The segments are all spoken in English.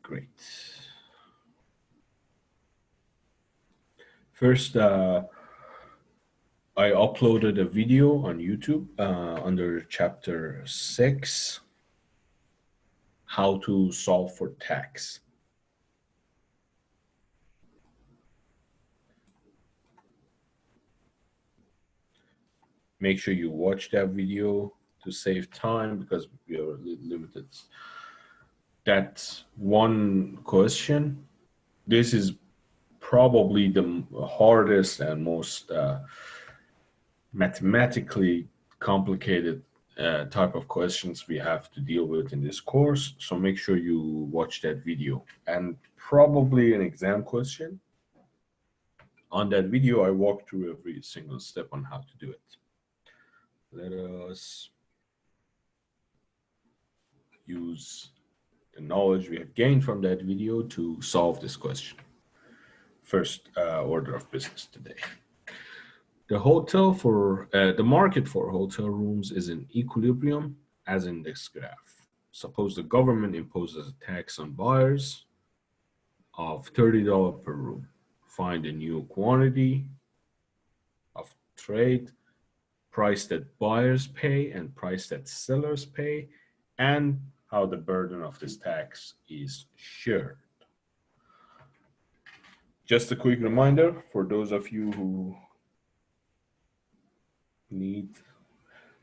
Great. First, I uploaded a video on YouTube under chapter 6, how to solve for tax. Make sure you watch that video to save time because we are limited. That's one question. This is probably the hardest and most mathematically complicated type of questions we have to deal with in this course. So make sure you watch that video, and probably an exam question. On that video, I walk through every single step on how to do it. Let us use the knowledge we have gained from that video to solve this question. First order of business today. The market for hotel rooms is in equilibrium as in this graph. Suppose the government imposes a tax on buyers of $30 per room. Find a new quantity of trade, price that buyers pay and price that sellers pay, and how the burden of this tax is shared. Just a quick reminder for those of you who need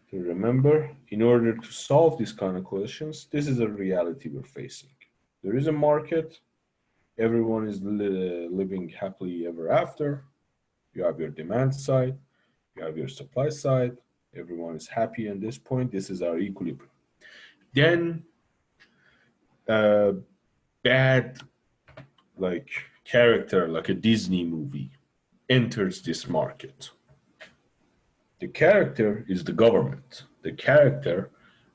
to remember, in order to solve these kind of questions, this is a reality we're facing. There is a market. Everyone is living happily ever after. You have your demand side. You have your supply side. Everyone is happy at this point. This is our equilibrium. Then bad character, like a Disney movie, enters this market. The character is the government. The character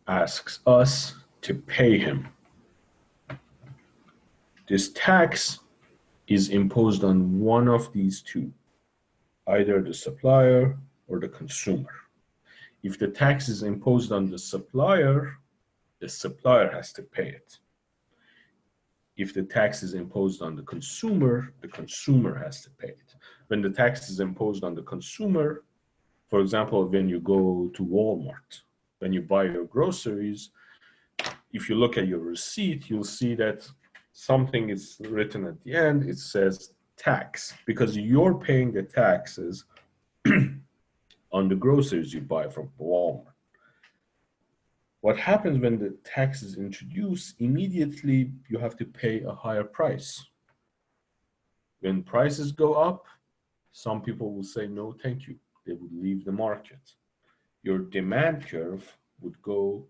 asks us to pay him. This tax is imposed on one of these two, either the supplier or the consumer. If the tax is imposed on the supplier has to pay it. If the tax is imposed on the consumer has to pay it. When the tax is imposed on the consumer, for example, when you go to Walmart, when you buy your groceries, if you look at your receipt, you'll see that something is written at the end. It says tax, because you're paying the taxes on the groceries you buy from Walmart. What happens when the tax is introduced? Immediately, you have to pay a higher price. When prices go up, some people will say, no, thank you. They would leave the market. Your demand curve would go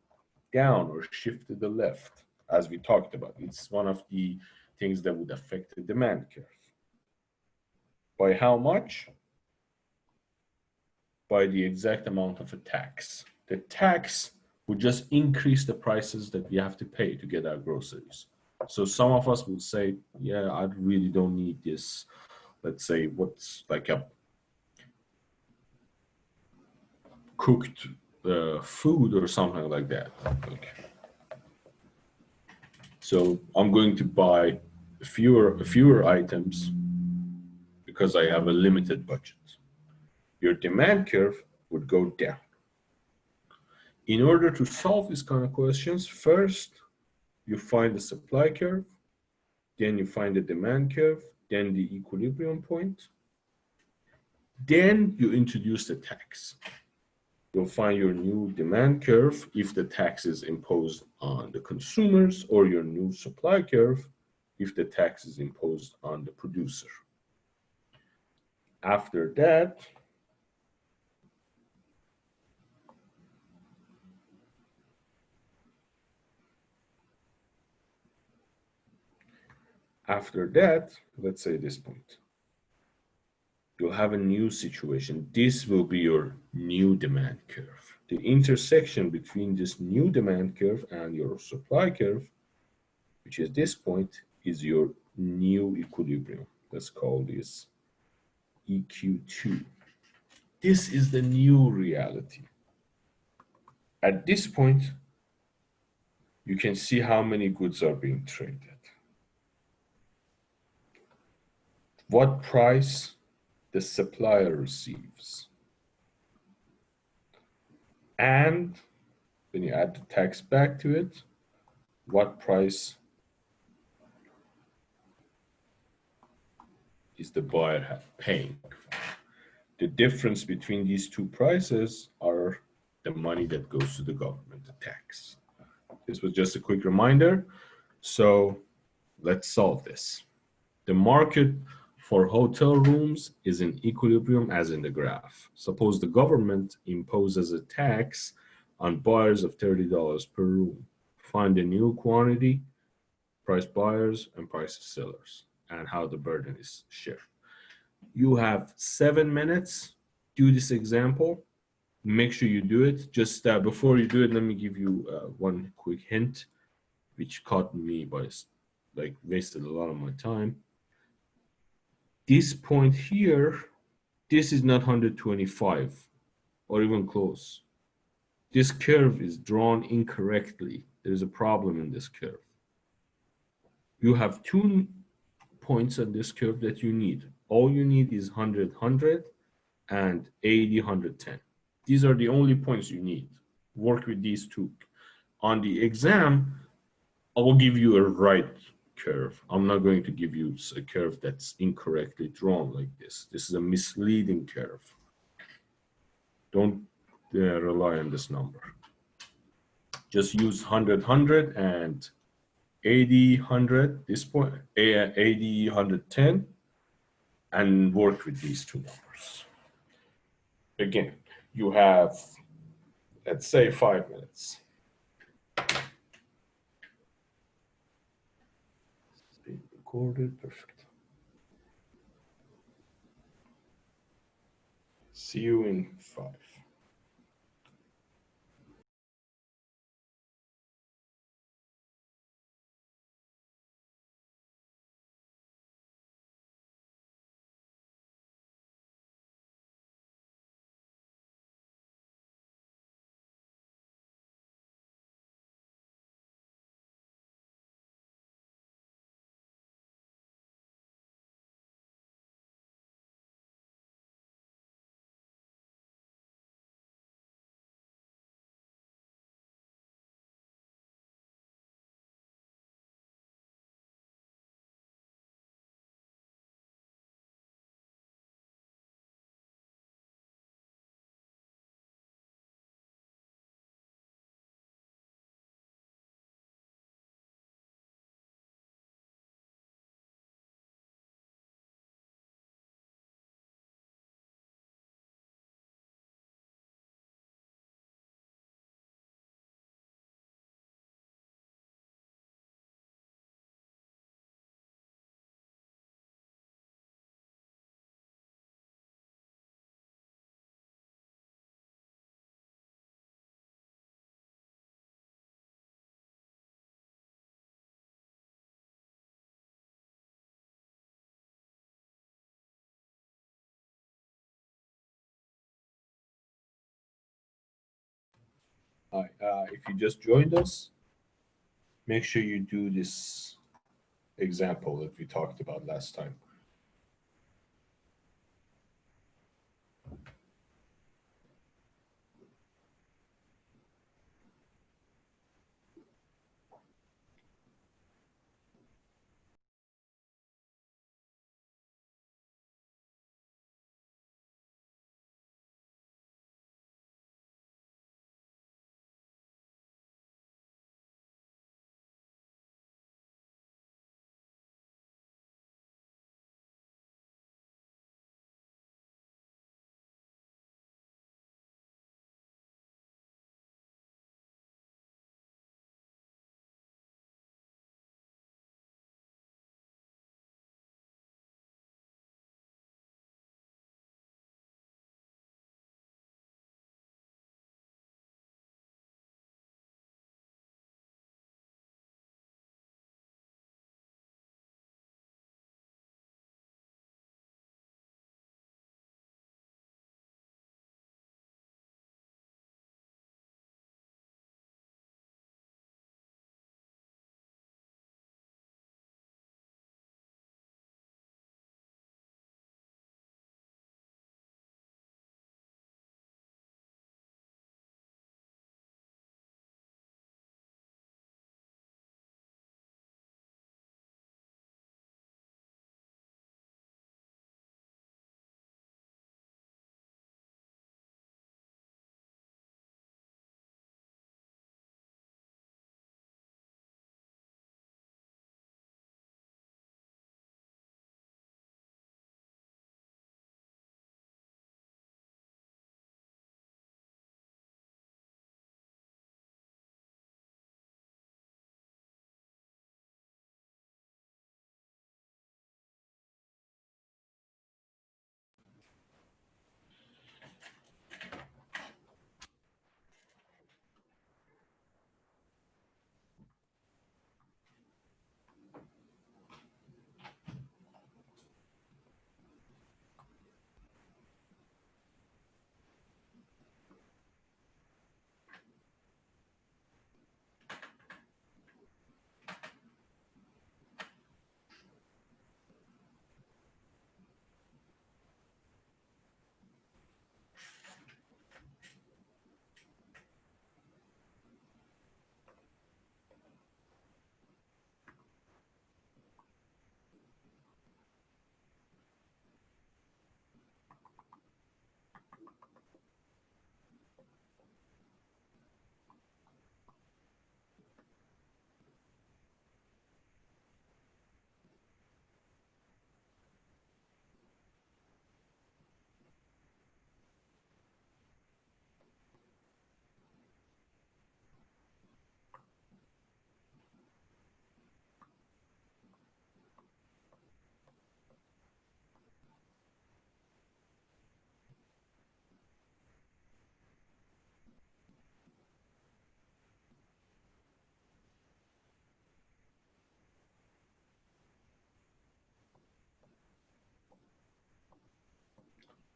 down or shift to the left, as we talked about. It's one of the things that would affect the demand curve. By how much? By the exact amount of a tax. The tax would just increase the prices that we have to pay to get our groceries. So some of us will say, yeah, I really don't need this. Let's say what's like a cooked food or something like that. Okay. So I'm going to buy fewer items because I have a limited budget. Your demand curve would go down. In order to solve these kind of questions, first you find the supply curve, then you find the demand curve, then the equilibrium point, then you introduce the tax. You'll find your new demand curve if the tax is imposed on the consumers, or your new supply curve if the tax is imposed on the producer. After that, let's say this point, you'll have a new situation. This will be your new demand curve. The intersection between this new demand curve and your supply curve, which is this point, is your new equilibrium. Let's call this EQ2. This is the new reality. At this point, you can see how many goods are being traded. what price the supplier receives. And when you add the tax back to it, what price is the buyer paying? The difference between these two prices are the money that goes to the government, the tax. This was just a quick reminder. So let's solve this. The market for hotel rooms is in equilibrium as in the graph. Suppose the government imposes a tax on buyers of $30 per room. Find the new quantity, price buyers, and price sellers, and how the burden is shared. You have 7 minutes. Do this example. Make sure you do it. Just before you do it, let me give you one quick hint, which caught me by like wasted a lot of my time. This point here, this is not 125 or even close. This curve is drawn incorrectly. There's a problem in this curve. You have 2 points on this curve that you need. All you need is 100, 100, and 80, 110. These are the only points you need. Work with these 2. On the exam, I will give you a right curve. I'm not going to give you a curve that's incorrectly drawn like this. This is a misleading curve. Don't rely on this number. Just use 100, 100, and 80, 100, this point, 80, 110, and work with these 2 numbers. Again, you have, let's say, 5 minutes. It's being recorded, perfect. See you in 5. Hi, if you just joined us, make sure you do this example that we talked about last time.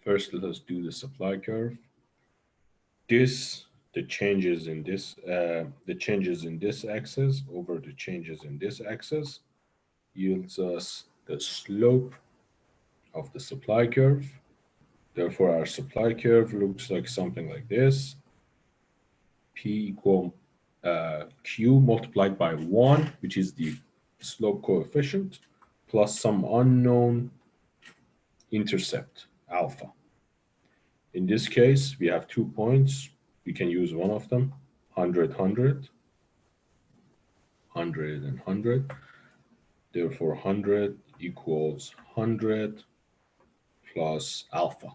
First, let us do the supply curve. This, the changes in this axis over the changes in this axis yields us the slope of the supply curve. Therefore, our supply curve looks like something like this. P equal Q multiplied by 1, which is the slope coefficient, plus some unknown intercept, alpha. In this case, we have 2 points. We can use one of them, 100, 100, 100, and 100. Therefore, 100 equals 100 plus alpha.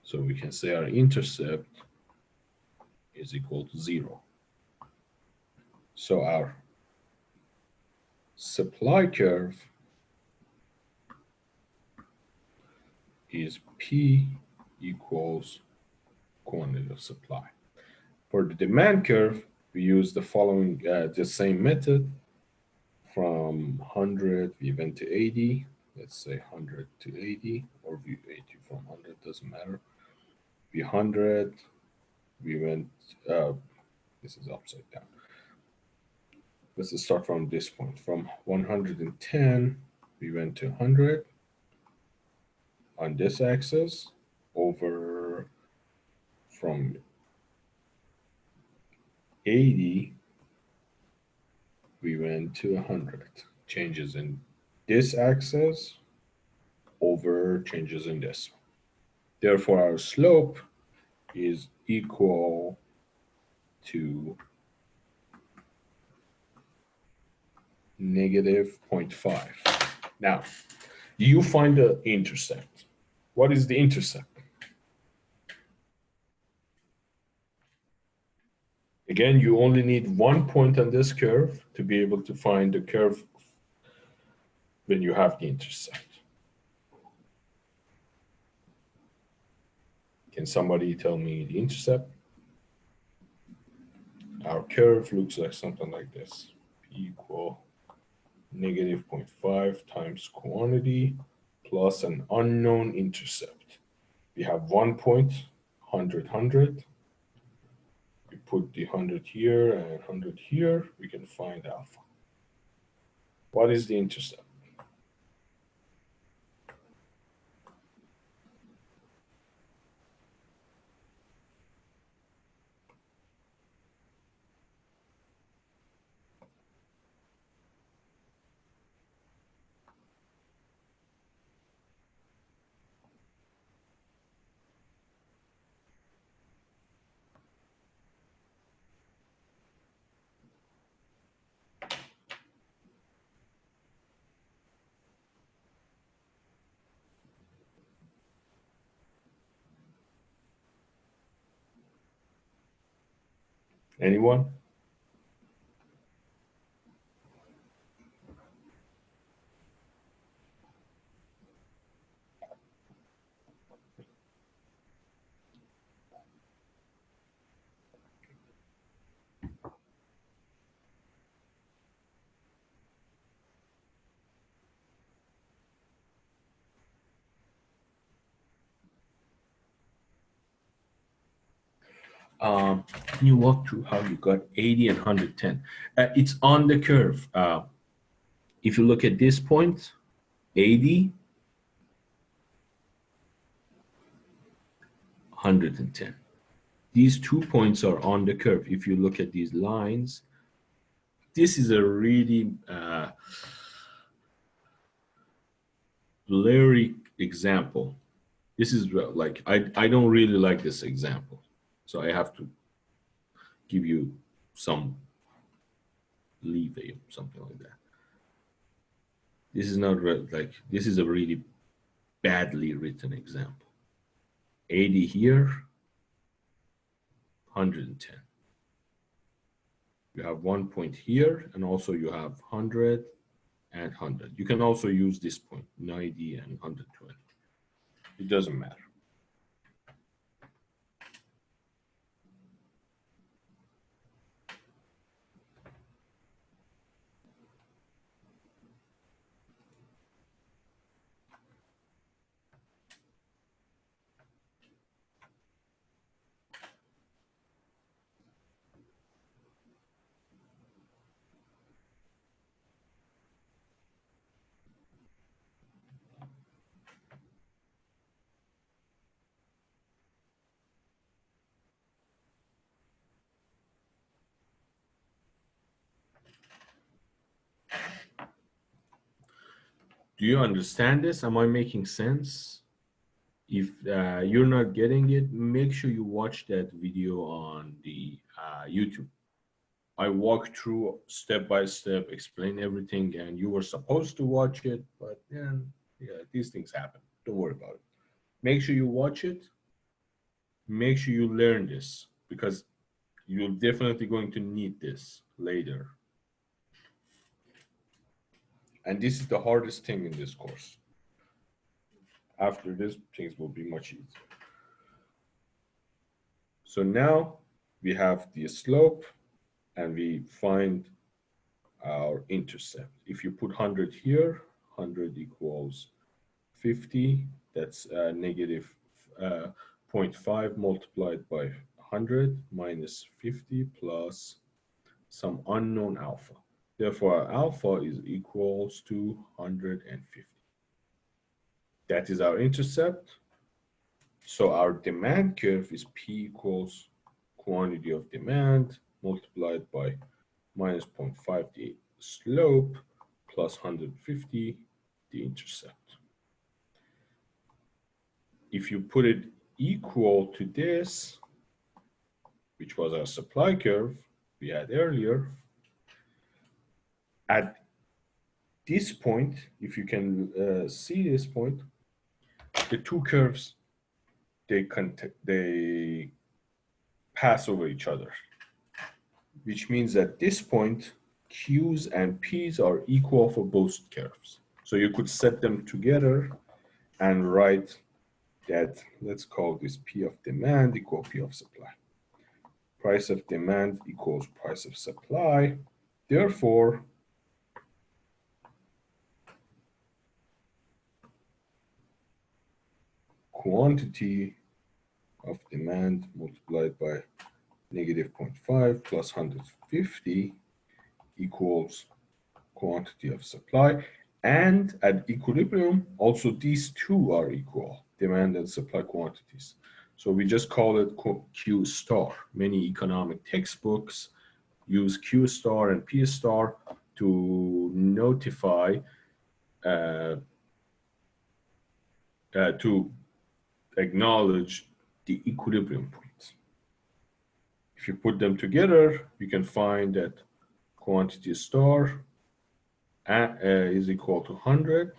So we can say our intercept is equal to 0. So our supply curve is P equals quantity of supply. For the demand curve, we use the following, the same method. From 100, we went to 80. Let's say 100 to 80, or we 80 from 100, doesn't matter. We 100, we went, this is upside down. Let's start from this point. From 110, we went to 100 on this axis, over from 80, we went to 100. Changes in this axis over changes in this. Therefore, our slope is equal to negative 0.5. Now, you find the intercept. What is the intercept? Again, you only need 1 point on this curve to be able to find the curve when you have the intercept. Can somebody tell me the intercept? Our curve looks like something like this. P equal negative 0.5 times quantity plus an unknown intercept. We have 1 point, 100, 100. We put the 100 here and 100 here. We can find alpha. What is the intercept? Anyone? Can you walk through how you got 80 and 110? It's on the curve. If you look at this point, 80, 110. These 2 points are on the curve. If you look at these lines, this is a really blurry example. This is like, I don't really like this example. So I have to give you some leeway, something like that. This is not like, this is a really badly written example. 80 here, 110. You have 1 point here, and also you have 100 and 100. You can also use this point, 90 and 120. It doesn't matter. Do you understand this? Am I making sense? If you're not getting it, make sure you watch that video on the YouTube. I walk through step by step, explain everything, and you were supposed to watch it, but then, yeah, these things happen. Don't worry about it. Make sure you watch it. Make sure you learn this because you're definitely going to need this later. And this is the hardest thing in this course. After this, things will be much easier. So now we have the slope and we find our intercept. If you put 100 here, 100 equals 50. That's negative 0.5 multiplied by 100 minus 50 plus some unknown alpha. Therefore, our alpha is equals to 150. That is our intercept. So our demand curve is P equals quantity of demand multiplied by minus 0.5 the slope plus 150 the intercept. If you put it equal to this, which was our supply curve we had earlier, at this point, if you can see this point, the two curves, they pass over each other, which means at this point, Q's and P's are equal for both curves. So you could set them together and write that, let's call this P of demand equal P of supply. Price of demand equals price of supply. Therefore, quantity of demand multiplied by negative 0.5 plus 150 equals quantity of supply. And at equilibrium, also these two are equal, demand and supply quantities. So we just call it Q star. Many economic textbooks use Q star and P star to notify, to acknowledge the equilibrium point. If you put them together, you can find that quantity star is equal to 100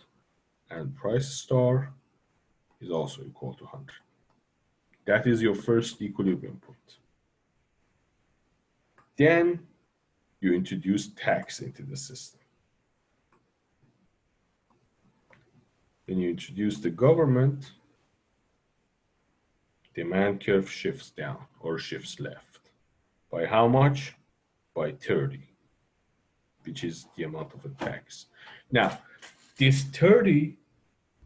and price star is also equal to 100. That is your first equilibrium point. Then you introduce tax into the system. When you introduce the government, demand curve shifts down or shifts left. By how much? By 30, which is the amount of a tax. Now, this 30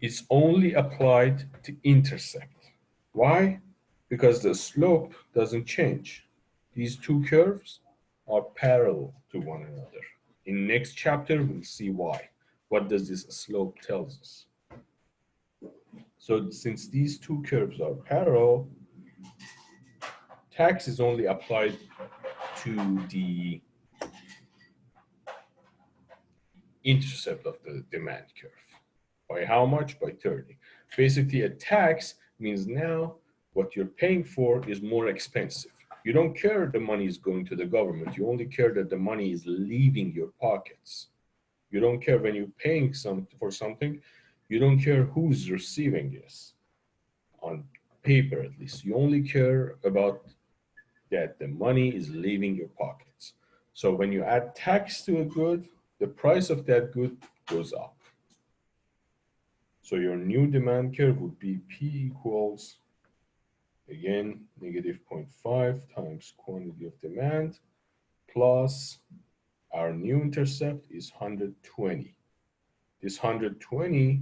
is only applied to intercept. Why? Because the slope doesn't change. These two curves are parallel to one another. In next chapter, we'll see why. What does this slope tell us? So since these two curves are parallel, tax is only applied to the intercept of the demand curve. By how much? By 30. Basically, a tax means now what you're paying for is more expensive. You don't care the money is going to the government. You only care that the money is leaving your pockets. You don't care when you're paying for something. You don't care who's receiving this, on paper at least. You only care about that the money is leaving your pockets. So when you add tax to a good, the price of that good goes up. So your new demand curve would be P equals, again, negative 0.5 times quantity of demand plus our new intercept is 120. This 120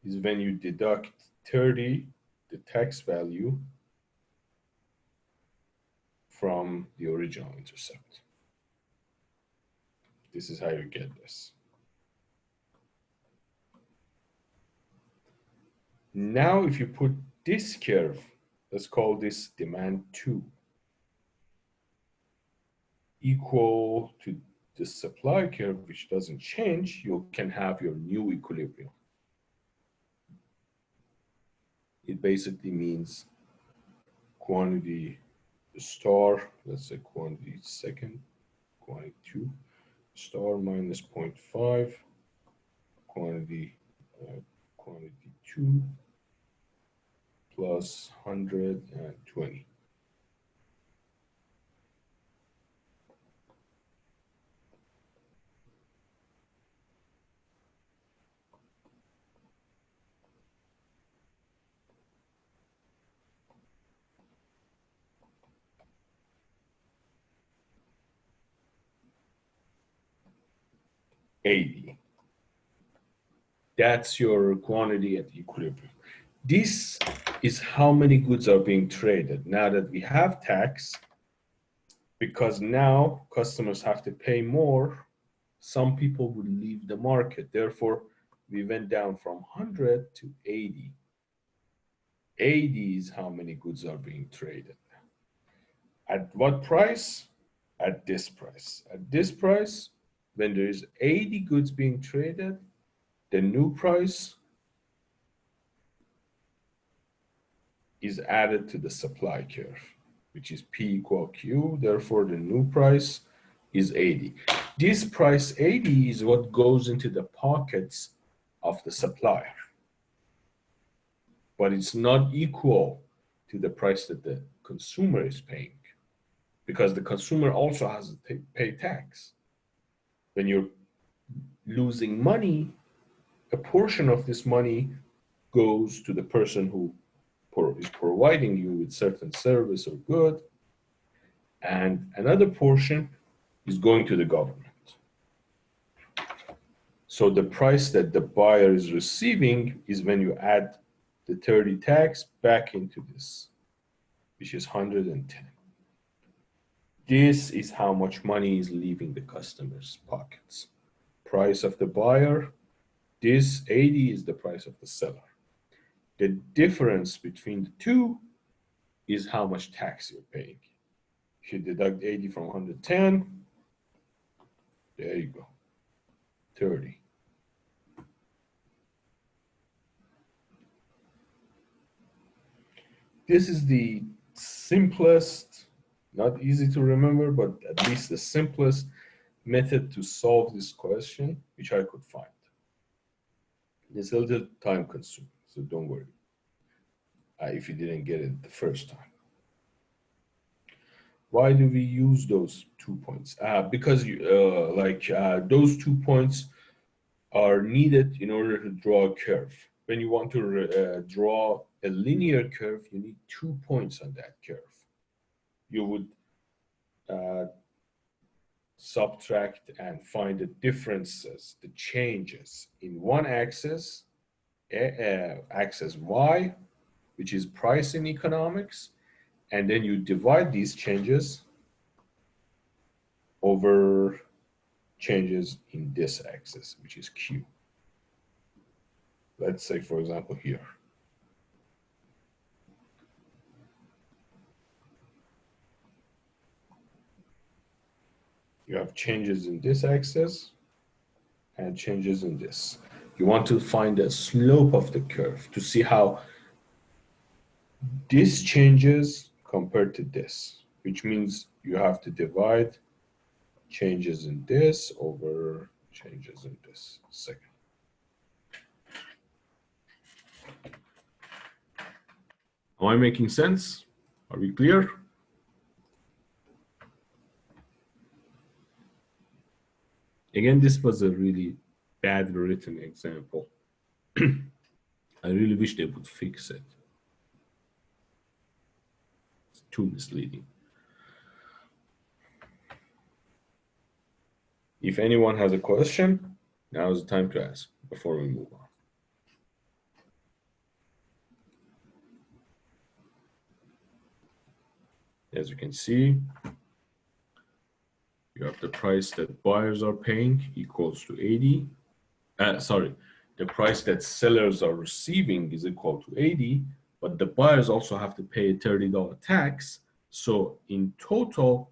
is when you deduct 30, the tax value, from the original intercept. This is how you get this. Now, if you put this curve, let's call this demand 2, equal to the supply curve, which doesn't change, you can have your new equilibrium. It basically means quantity star, let's say quantity second, quantity 2, star minus 0.5, quantity 2 plus 120. $80. That's your quantity at equilibrium. This is how many goods are being traded. Now that we have tax, because now customers have to pay more, some people would leave the market. Therefore, we went down from 100 to 80. 80 is how many goods are being traded. At what price? At this price. At this price, when there is 80 goods being traded, the new price is added to the supply curve, which is P equal Q. Therefore, the new price is 80. This price 80 is what goes into the pockets of the supplier. But it's not equal to the price that the consumer is paying, because the consumer also has to pay tax. When you're losing money, a portion of this money goes to the person who is providing you with certain service or good, and another portion is going to the government. So the price that the buyer is receiving is when you add the 30 tax back into this, which is 110. This is how much money is leaving the customer's pockets. Price of the buyer, this 80 is the price of the seller. The difference between the two is how much tax you're paying. If you deduct 80 from 110, there you go, 30. This is the simplest, not easy to remember, but at least the simplest method to solve this question, which I could find. It's a little time consuming, so don't worry if you didn't get it the first time. Why do we use those 2 points? Because those 2 points are needed in order to draw a curve. When you want to draw a linear curve, you need 2 points on that curve. You would subtract and find the differences, the changes in one axis, axis Y, which is price in economics, and then you divide these changes over changes in this axis, which is Q. Let's say, for example, here. You have changes in this axis and changes in this. You want to find the slope of the curve to see how this changes compared to this, which means you have to divide changes in this over changes in this. Second. Am I making sense? Are we clear? Again, this was a really bad written example. I really wish they would fix it. It's too misleading. If anyone has a question, now is the time to ask before we move on. As you can see, you have the price that buyers are paying equals to 80. The price that sellers are receiving is equal to 80, but the buyers also have to pay a $30 tax. So in total,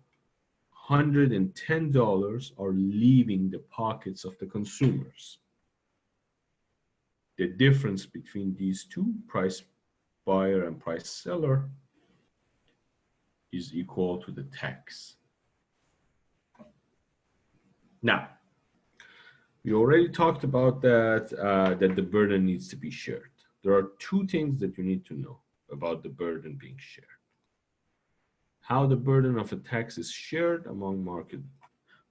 $110 are leaving the pockets of the consumers. The difference between these two, price buyer and price seller, is equal to the tax. Now, we already talked about that, that the burden needs to be shared. There are two things that you need to know about the burden being shared. How the burden of a tax is shared among market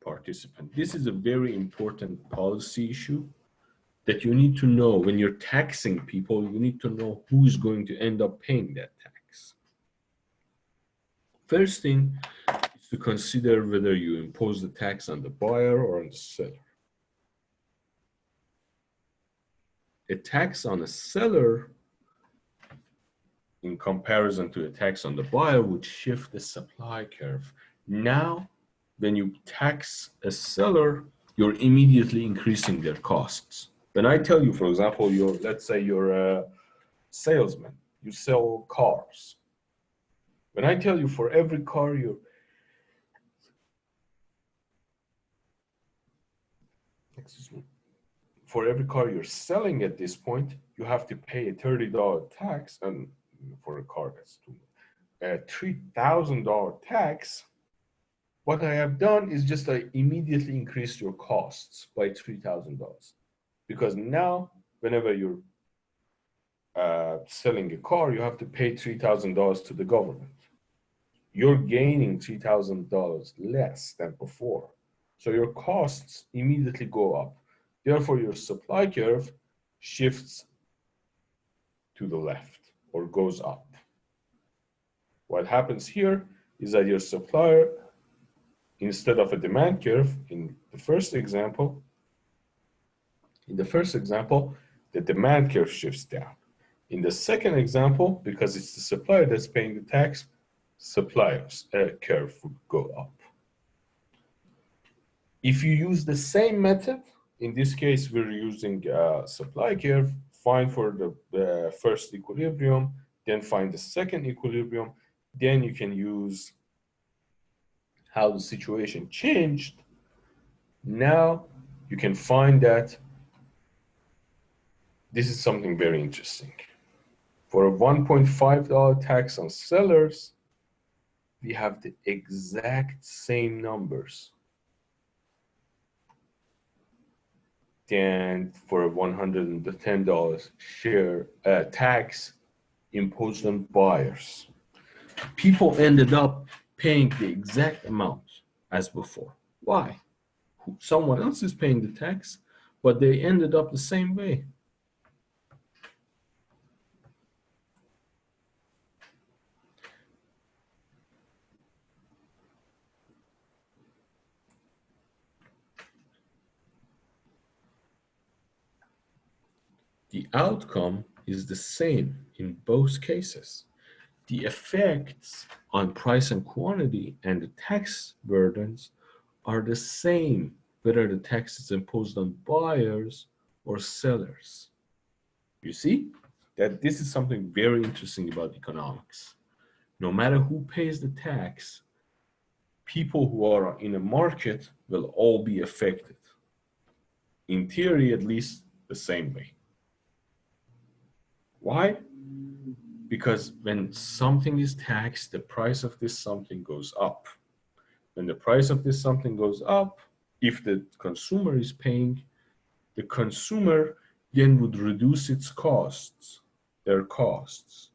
participants. This is a very important policy issue that you need to know. When you're taxing people, you need to know who's going to end up paying that tax. First thing is to consider whether you impose the tax on the buyer or on the seller. A tax on a seller in comparison to a tax on the buyer would shift the supply curve. Now, when you tax a seller, you're immediately increasing their costs. When I tell you, for example, let's say you're a salesman, you sell cars. When I tell you for every car for every car you're selling at this point, you have to pay a $30 tax, and for a car that's a $3,000 tax. What I have done is just I immediately increased your costs by $3,000, because now whenever you're selling a car, you have to pay $3,000 to the government. You're gaining $3,000 less than before, so your costs immediately go up. Therefore, your supply curve shifts to the left or goes up. What happens here is that your supplier, instead of a demand curve in the first example, the demand curve shifts down. In the second example, because it's the supplier that's paying the tax, supplier's curve would go up. If you use the same method, in this case, we're using supply curve, find for the first equilibrium, then find the second equilibrium, then you can use how the situation changed. Now you can find that this is something very interesting. For a $1.5 tax on sellers, we have the exact same numbers than for a $110 share tax imposed on buyers. People ended up paying the exact amount as before. Why? Someone else is paying the tax, but they ended up the same way. The outcome is the same in both cases. The effects on price and quantity and the tax burdens are the same, whether the tax is imposed on buyers or sellers. You see that this is something very interesting about economics. No matter who pays the tax, people who are in a market will all be affected. In theory, at least, the same way. Why? Because when something is taxed, the price of this something goes up. When the price of this something goes up, if the consumer is paying, the consumer then would reduce its costs, their costs,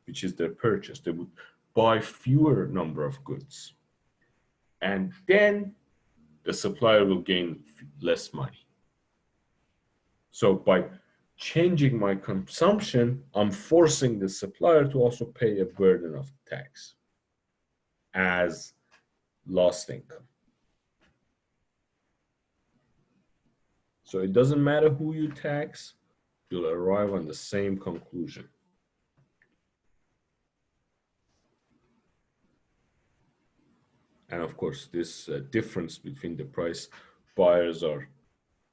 which is their purchase. They would buy fewer number of goods. And then the supplier will gain less money. So by changing my consumption, I'm forcing the supplier to also pay a burden of tax as lost income. So it doesn't matter who you tax, you'll arrive on the same conclusion. And of course, this difference between the price buyers are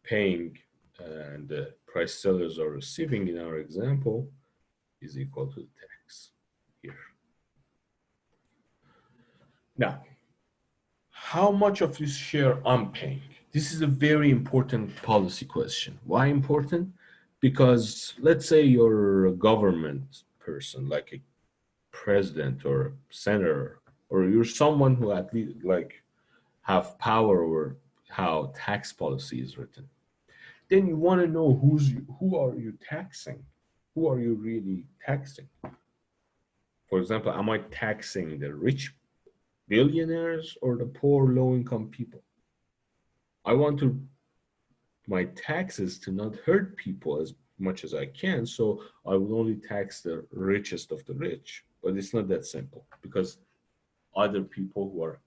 paying and the price sellers are receiving in our example is equal to the tax here. Now, how much of this share I'm paying? This is a very important policy question. Why important? Because let's say you're a government person, like a president or a senator, or you're someone who at least like have power over how tax policy is written. Then you want to know who are you taxing? Who are you really taxing? For example, am I taxing the rich billionaires or the poor low-income people? I want to my taxes to not hurt people as much as I can, so I will only tax the richest of the rich. But it's not that simple because other people who are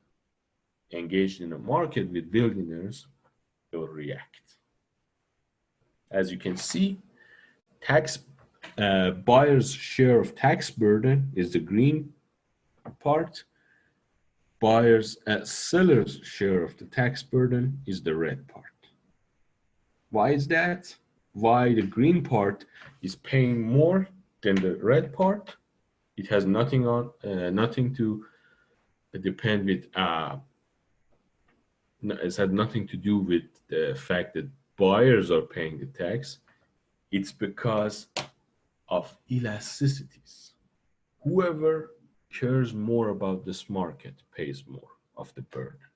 engaged in a market with billionaires will react. As you can see, tax buyer's share of tax burden is the green part. Seller's share of the tax burden is the red part. Why is that? Why the green part is paying more than the red part? It has nothing to depend with. It's had nothing to do with the fact that buyers are paying the tax. It's because of elasticities. Whoever cares more about this market pays more of the burden.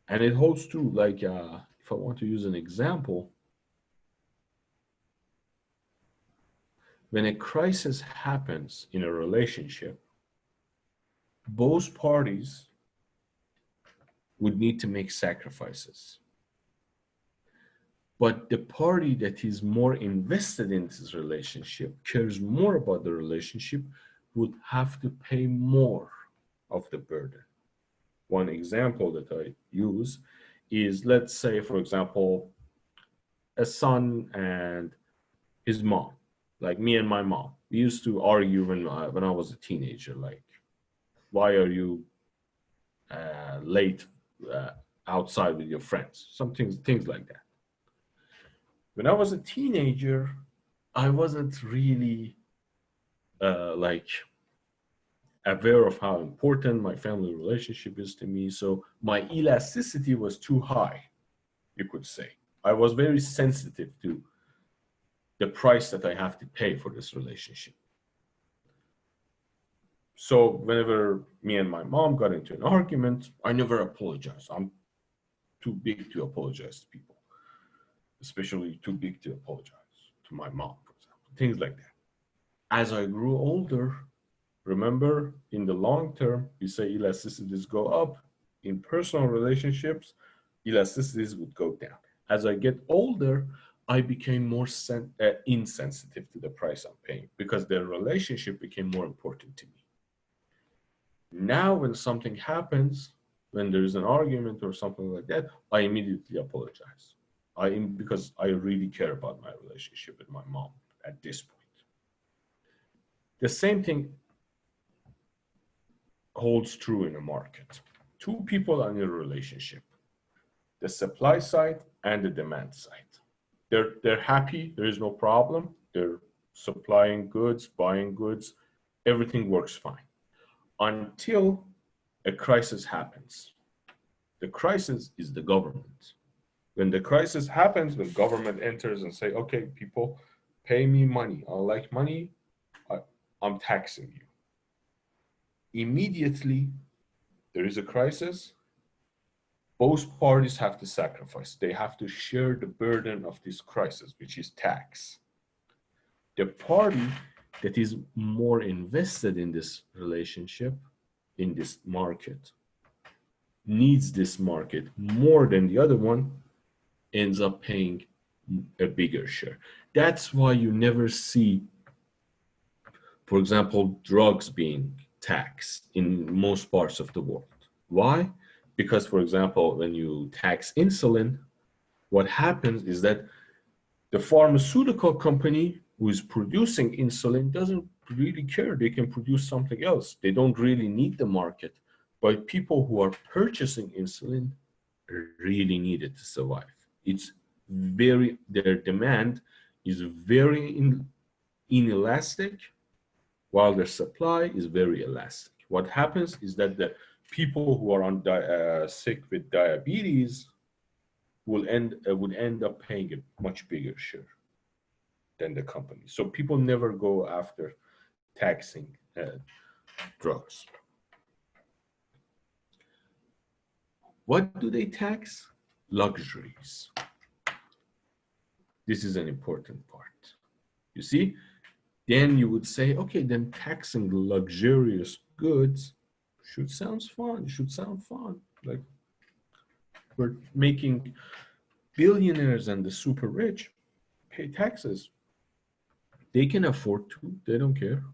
And it holds true, like if I want to use an example, when a crisis happens in a relationship, both parties would need to make sacrifices. But the party that is more invested in this relationship, cares more about the relationship, would have to pay more of the burden. One example that I use is, let's say, for example, a son and his mom, like me and my mom. We used to argue when I was a teenager, like, why are you late outside with your friends? Things like that. When I was a teenager, I wasn't really like aware of how important my family relationship is to me. So my elasticity was too high, you could say. I was very sensitive to the price that I have to pay for this relationship. So whenever me and my mom got into an argument, I never apologized. I'm too big to apologize to people, especially too big to apologize to my mom, for example, things like that. As I grew older, remember, in the long term, we say elasticities go up. In personal relationships, elasticities would go down. As I get older, I became more insensitive to the price I'm paying because the relationship became more important to me. Now, when something happens, when there is an argument or something like that, I immediately apologize. Because I really care about my relationship with my mom at this point. The same thing holds true in a market. Two people are in a relationship, the supply side and the demand side. They're happy, there is no problem. They're supplying goods, buying goods, everything works fine until a crisis happens. The crisis is the government. When the crisis happens, when government enters and say, okay, people, pay me money. I like money, I'm taxing you. Immediately, there is a crisis, both parties have to sacrifice. They have to share the burden of this crisis, which is tax. The party that is more invested in this relationship, in this market, needs this market more than the other one, ends up paying a bigger share. That's why you never see, for example, drugs being taxed in most parts of the world. Why? Because, for example, when you tax insulin, what happens is that the pharmaceutical company who is producing insulin doesn't really care. They can produce something else. They don't really need the market. But people who are purchasing insulin really need it to survive. Their demand is very inelastic, while their supply is very elastic. What happens is that the people who are on sick with diabetes would end up paying a much bigger share than the company. So people never go after taxing drugs. What do they tax? Luxuries. This is an important part. You see, then you would say, okay, then taxing luxurious goods should sound fun. Like we're making billionaires and the super rich pay taxes. They can afford to, they don't care.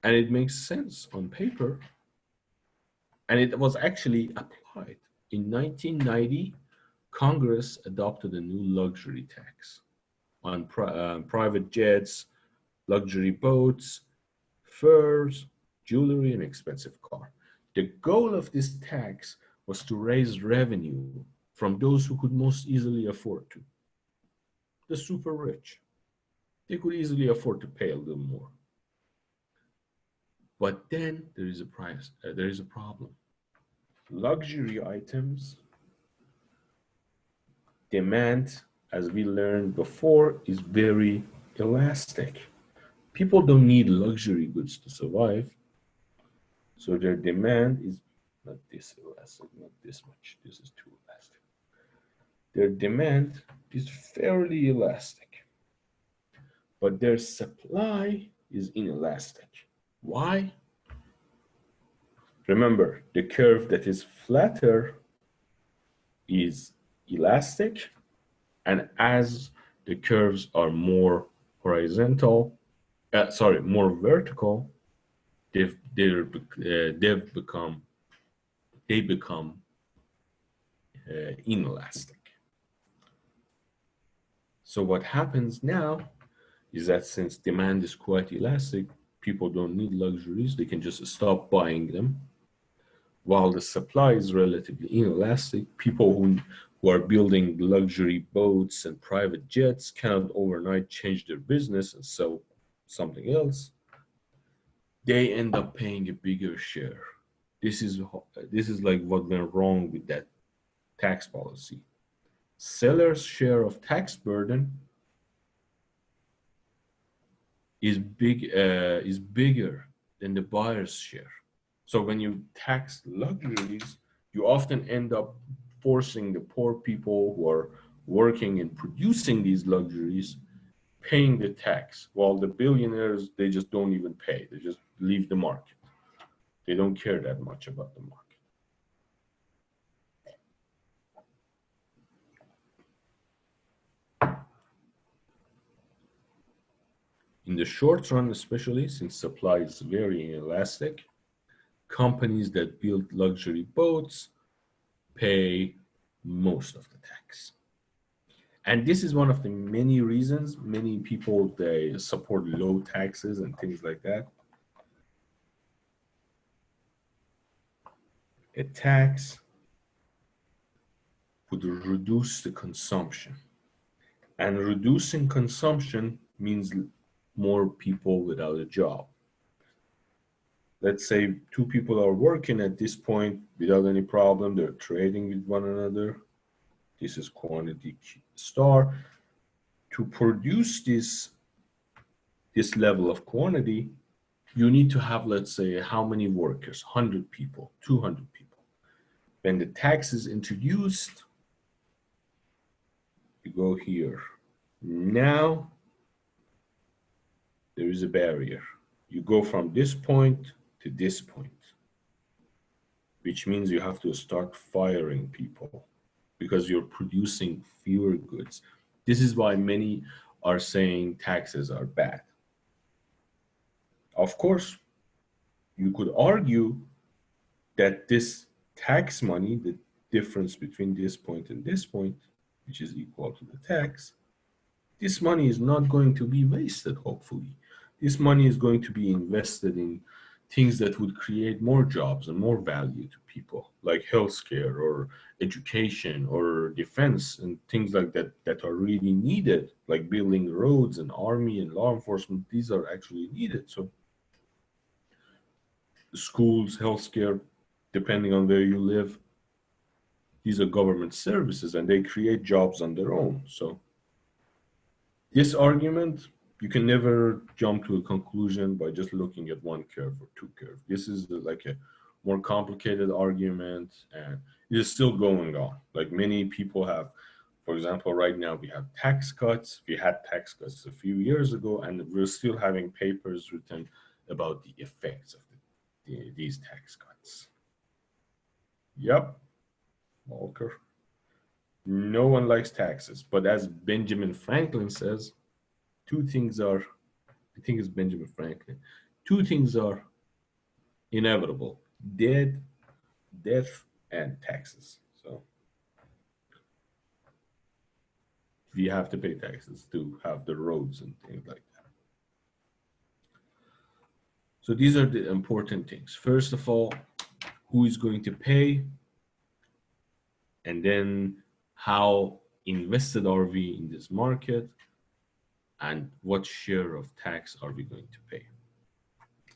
And it makes sense on paper. And it was actually applied. In 1990, Congress adopted a new luxury tax on private jets, luxury boats, furs, jewelry, and expensive car. The goal of this tax was to raise revenue from those who could most easily afford to. The super rich. They could easily afford to pay a little more. But then there is a problem. Luxury items demand, as we learned before, is very elastic. People don't need luxury goods to survive. So their demand is not this elastic, not this much. This is too elastic. Their demand is fairly elastic, but their supply is inelastic. Why? Remember, the curve that is flatter is elastic, and as the curves are more horizontal, more vertical, they become inelastic. So what happens now is that since demand is quite elastic, people don't need luxuries, they can just stop buying them. While the supply is relatively inelastic, people who are building luxury boats and private jets cannot overnight change their business and sell something else. They end up paying a bigger share. This is like what went wrong with that tax policy. Sellers' share of tax burden is bigger than the buyer's share. So when you tax luxuries, you often end up forcing the poor people who are working and producing these luxuries paying the tax, while the billionaires, they just don't even pay. They just leave the market. They don't care that much about the market. In the short run, especially since supply is very inelastic, companies that build luxury boats pay most of the tax. And this is one of the many reasons many people, they support low taxes and things like that. A tax would reduce the consumption. And reducing consumption means more people without a job. Let's say two people are working at this point without any problem. They're trading with one another. This is quantity star. To produce this level of quantity, you need to have, let's say, how many workers? 100 people, 200 people. When the tax is introduced, you go here. Now, there is a barrier. You go from this point to this point, which means you have to start firing people because you're producing fewer goods. This is why many are saying taxes are bad. Of course, you could argue that this tax money, the difference between this point and this point, which is equal to the tax, this money is not going to be wasted, hopefully. This money is going to be invested in things that would create more jobs and more value to people, like healthcare or education or defense and things like that that are really needed, like building roads and army and law enforcement. These are actually needed. So schools, healthcare, depending on where you live. These are government services and they create jobs on their own. So this argument, you can never jump to a conclusion by just looking at one curve or two curves. This is like a more complicated argument and it is still going on. Like many people have, for example, right now we have tax cuts. We had tax cuts a few years ago and we're still having papers written about the effects of these tax cuts. Yep, Walker. No one likes taxes, but as Benjamin Franklin says, two things are, I think it's Benjamin Franklin, two things are inevitable: death, and taxes. So we have to pay taxes to have the roads and things like that. So these are the important things. First of all, who is going to pay? And then how invested are we in this market? And what share of tax are we going to pay?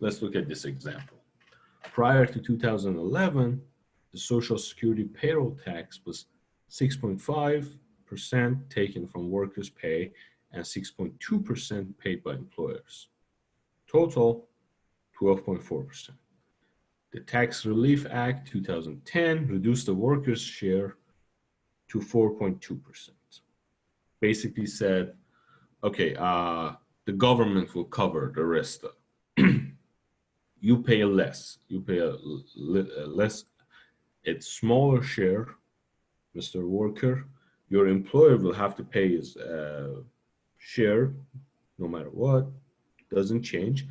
Let's look at this example. Prior to 2011, the Social Security payroll tax was 6.5% taken from workers' pay and 6.2% paid by employers. Total, 12.4%. The Tax Relief Act 2010 reduced the workers' share to 4.2%. Basically said, okay, the government will cover the rest. You pay less. You pay a less, a smaller share, Mr. Worker. Your employer will have to pay his share no matter what. Doesn't change,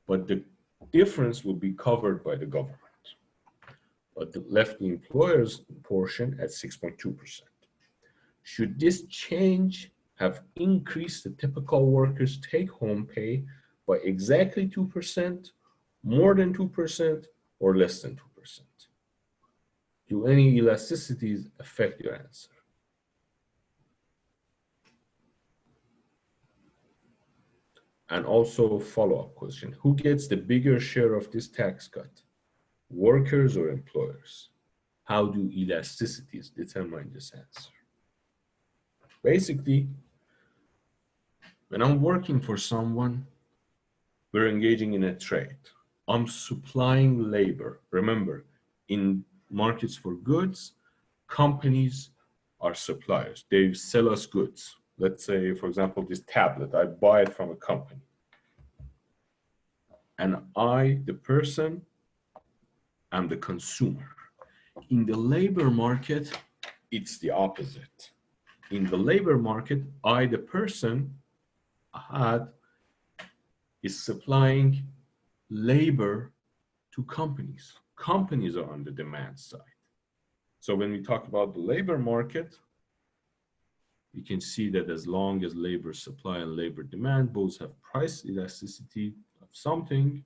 but the difference will be covered by the government. But left the employer's portion at 6.2%. Should this change have increased the typical worker's take-home pay by exactly 2%, more than 2%, or less than 2%? Do any elasticities affect your answer? And also follow-up question, who gets the bigger share of this tax cut? Workers or employers? How do elasticities determine this answer? Basically, when I'm working for someone, we're engaging in a trade. I'm supplying labor. Remember, in markets for goods, companies are suppliers. They sell us goods. Let's say, for example, this tablet, I buy it from a company. And I, the person, am the consumer. In the labor market, it's the opposite. In the labor market, I, the person, Ahad, is supplying labor to companies. Companies are on the demand side. So when we talk about the labor market, we can see that as long as labor supply and labor demand both have price elasticity of something,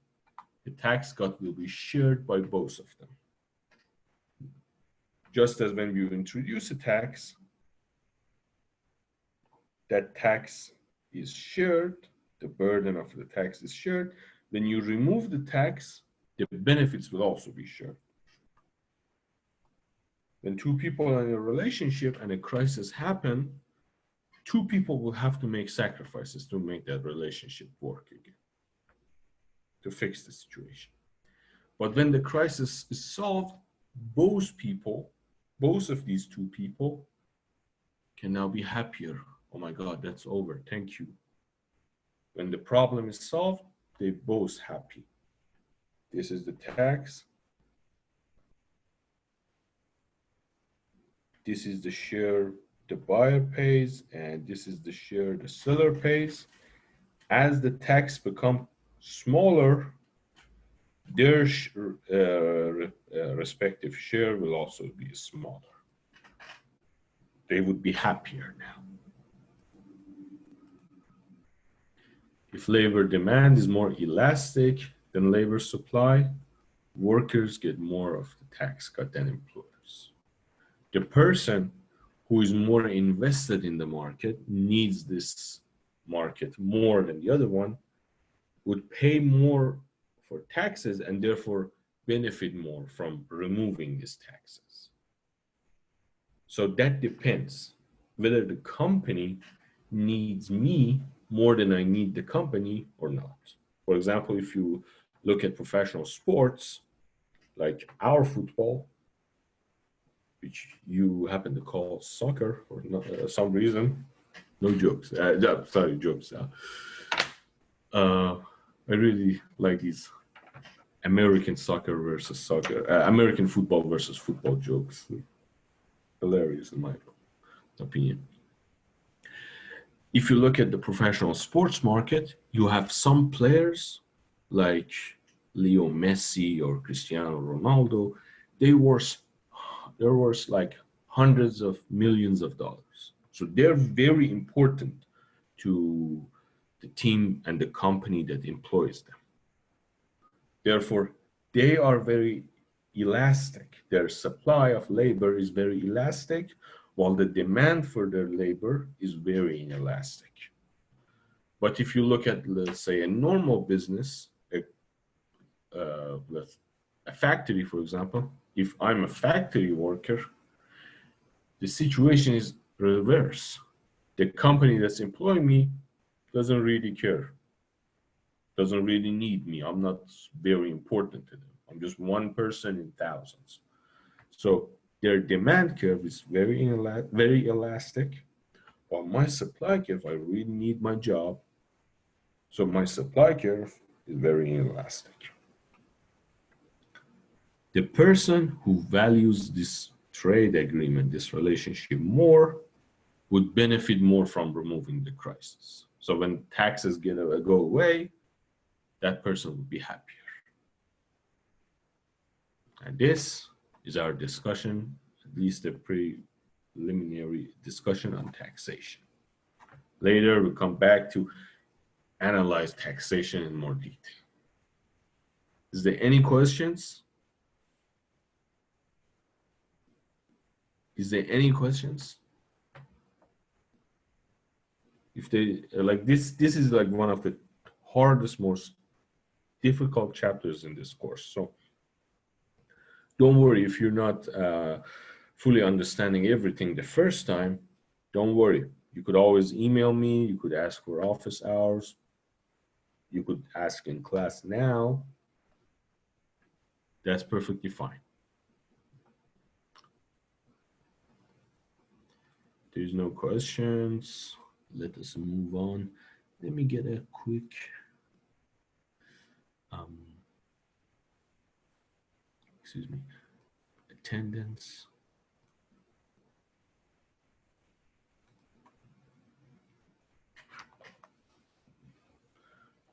the tax cut will be shared by both of them. Just as when you introduce a tax, that tax is shared, the burden of the tax is shared. When you remove the tax, the benefits will also be shared. When two people are in a relationship and a crisis happens, two people will have to make sacrifices to make that relationship work again, to fix the situation. But when the crisis is solved, both people, both of these two people can now be happier. Oh my God, that's over, thank you. When the problem is solved, they're both happy. This is the tax. This is the share the buyer pays, and this is the share the seller pays. As the tax becomes smaller, their respective share will also be smaller. They would be happier now. If labor demand is more elastic than labor supply, workers get more of the tax cut than employers. The person who is more invested in the market, needs this market more than the other one, would pay more for taxes and therefore benefit more from removing these taxes? So that depends whether the company needs me more than I need the company or not. For example, if you look at professional sports like our football, which you happen to call soccer for some reason, no jokes. Sorry, jokes. I really like these American soccer versus soccer, American football versus football jokes. Hilarious in my opinion. If you look at the professional sports market, you have some players like Leo Messi or Cristiano Ronaldo. They're worth like hundreds of millions of dollars. So they're very important to the team and the company that employs them. Therefore, they are very elastic. Their supply of labor is very elastic, while the demand for their labor is very inelastic. But if you look at, let's say, a normal business, a factory, for example, if I'm a factory worker, the situation is reverse. The company that's employing me doesn't really care, doesn't really need me. I'm not very important to them. I'm just one person in thousands. So their demand curve is very elastic, while my supply curve, I really need my job. So my supply curve is very inelastic. The person who values this trade agreement, this relationship more, would benefit more from removing the crisis. So when taxes go away, that person would be happier. And this is our discussion, at least a preliminary discussion on taxation. Later, we'll come back to analyze taxation in more detail. Is there any questions? Is there any questions? If they like this is like one of the hardest, most difficult chapters in this course. So don't worry if you're not fully understanding everything the first time. Don't worry. You could always email me. You could ask for office hours. You could ask in class now. That's perfectly fine. There's no questions. Let us move on. Let me get a quick excuse me, attendance.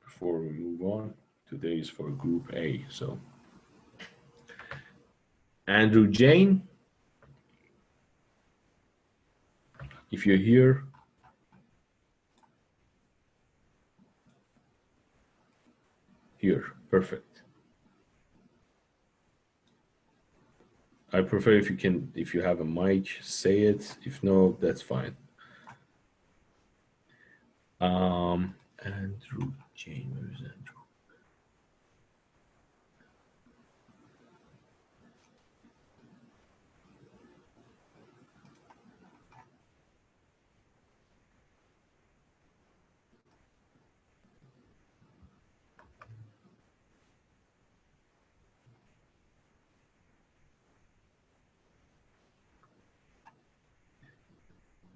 Before we move on, today is for Group A. So, Andrew Jane, if you're here, here, perfect. I prefer if you have a mic, say it. If no, that's fine. Andrew Jane, where is Andrew?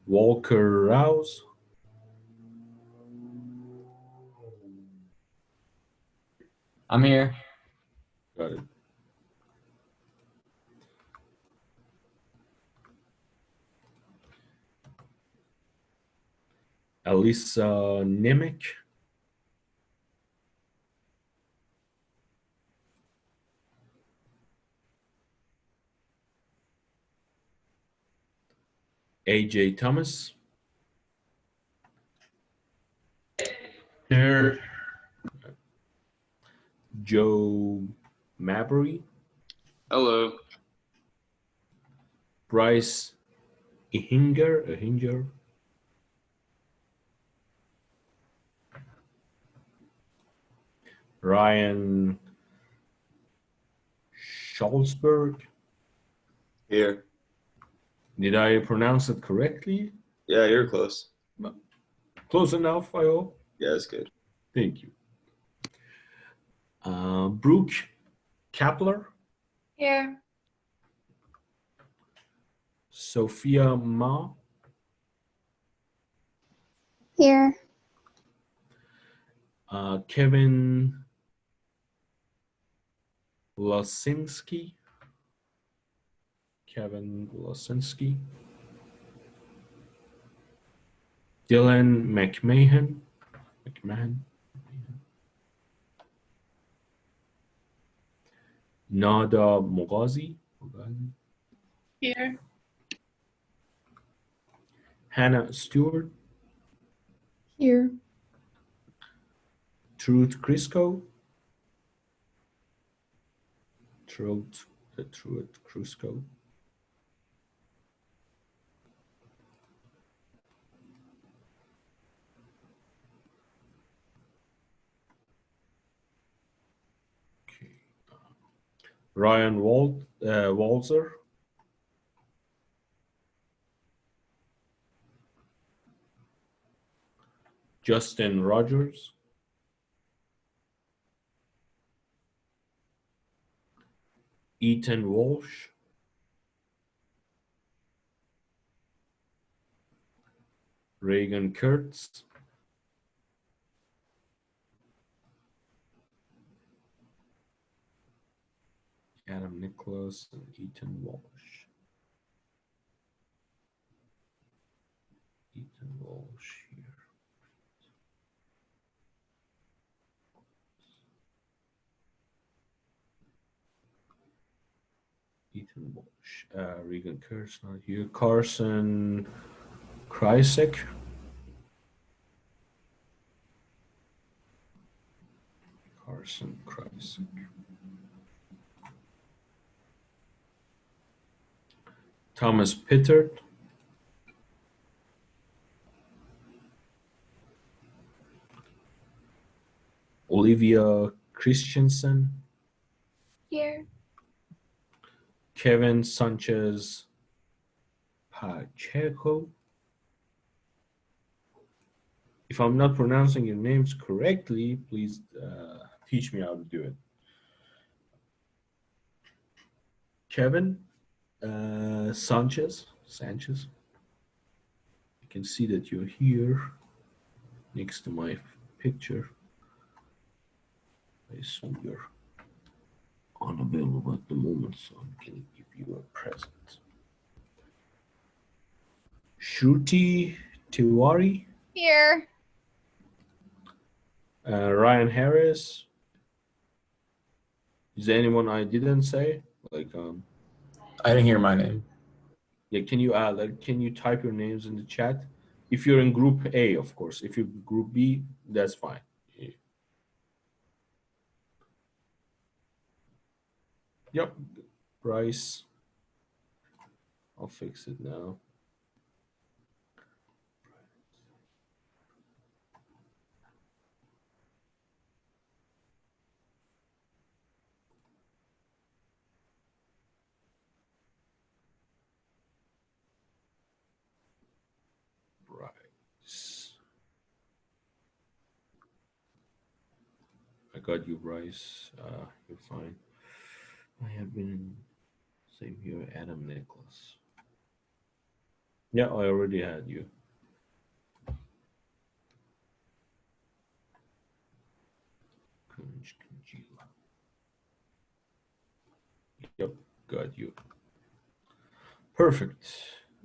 Walker Rouse. I'm here. Got it. Alyssa Nimick. AJ Thomas. Here. Joe Mabry. Hello. Bryce Ihinger. Ryan Schalzberg. Here. Did I pronounce it correctly? Yeah, you're close. Close enough, I hope. Yeah, that's good. Thank you. Brooke Kapler. Here. Sophia Ma. Here. Kevin Lasinski. Kevin Lasinski. Dylan McMahon. Nada Moghazi. Here. Hannah Stewart. Here. Truth Crisco. Truth Crisco. Okay. Ryan Walzer. Justin Rogers. Ethan Walsh. Reagan Kurtz. Adam Nicholas and Ethan Walsh. Ethan Walsh here. Ethan Walsh. Regan Kurtz not here. Carson Kreisek. Carson Kreisek. Thomas Pittard. Olivia Christensen. Here. Kevin Sanchez Pacheco. If I'm not pronouncing your names correctly, please teach me how to do it. Kevin Sanchez. I can see that you're here next to my picture. I assume you're unavailable at the moment, so I can give you a present. Shruti Tiwari. Here. Ryan Harris. Is there anyone I didn't say? Like, I didn't hear my name. yeah, can you type your names in the chat? If you're in group A, of course. If you're group B, that's fine. Yeah. Yep, Bryce. I'll fix it now. Bryce. I got you, Bryce. You're fine. I have been in, same here, Adam Nicholas. Yeah, I already had you. Yep, got you. Perfect.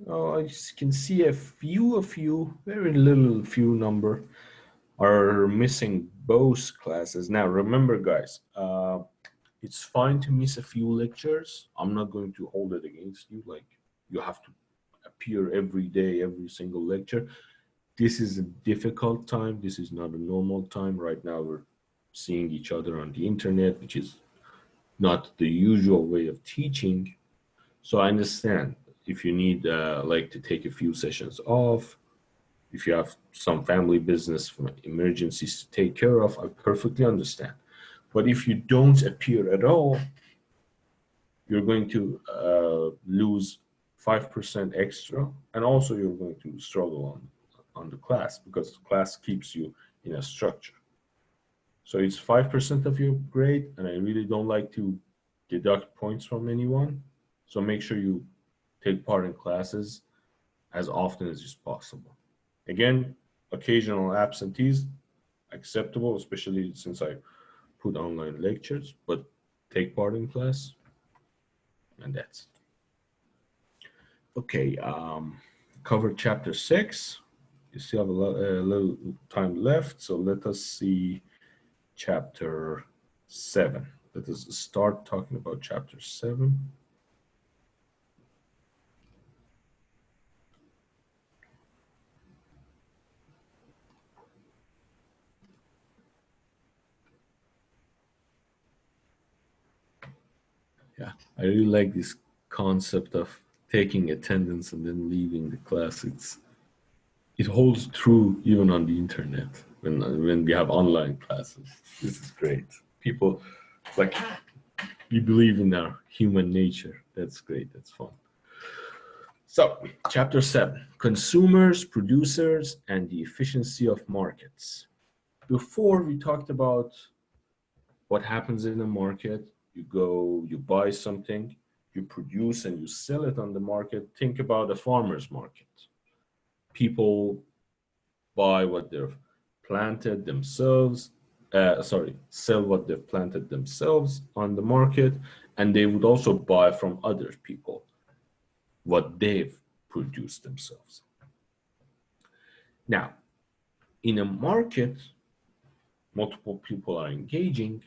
Oh, I can see a few, very little few number are missing both classes. Now, remember, guys, it's fine to miss a few lectures. I'm not going to hold it against you. Like, you have to appear every day, every single lecture. This is a difficult time. This is not a normal time. Right now, we're seeing each other on the internet, which is not the usual way of teaching. So I understand if you need like to take a few sessions off, if you have some family business emergencies to take care of, I perfectly understand. But if you don't appear at all, you're going to lose 5% extra, and also you're going to struggle on the class because class keeps you in a structure. So it's 5% of your grade, and I really don't like to deduct points from anyone. So make sure you take part in classes as often as is possible. Again, occasional absentees acceptable, especially since I put online lectures, but take part in class, and that's it. Okay, covered chapter 6. You still have a little time left, so let us see chapter 7. Let us start talking about chapter 7. Yeah, I really like this concept of taking attendance and then leaving the class. It holds true even on the internet when we have online classes. This is great. People like we believe in our human nature. That's great. That's fun. So, chapter 7, consumers, producers, and the efficiency of markets. Before we talked about what happens in a market. You go, you buy something, you produce and you sell it on the market. Think about a farmer's market. People buy what they've planted themselves, sell what they've planted themselves on the market, and they would also buy from other people what they've produced themselves. Now, in a market, multiple people are engaging.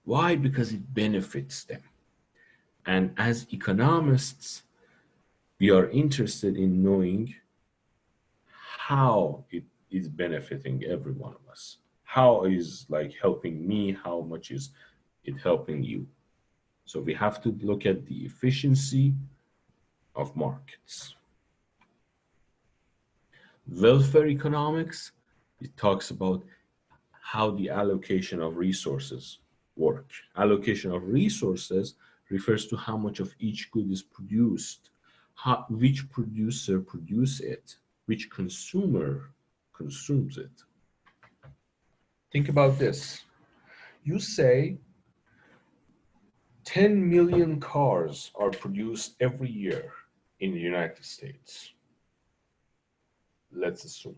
Why? Because it benefits them. And as economists, we are interested in knowing how it is benefiting every one of us. How is like helping me? How much is it helping you? So we have to look at the efficiency of markets. Welfare economics, it talks about how the allocation of resources work. Allocation of resources refers to how much of each good is produced, which producer produces it, which consumer consumes it. Think about this. You say 10 million cars are produced every year in the United States. Let's assume.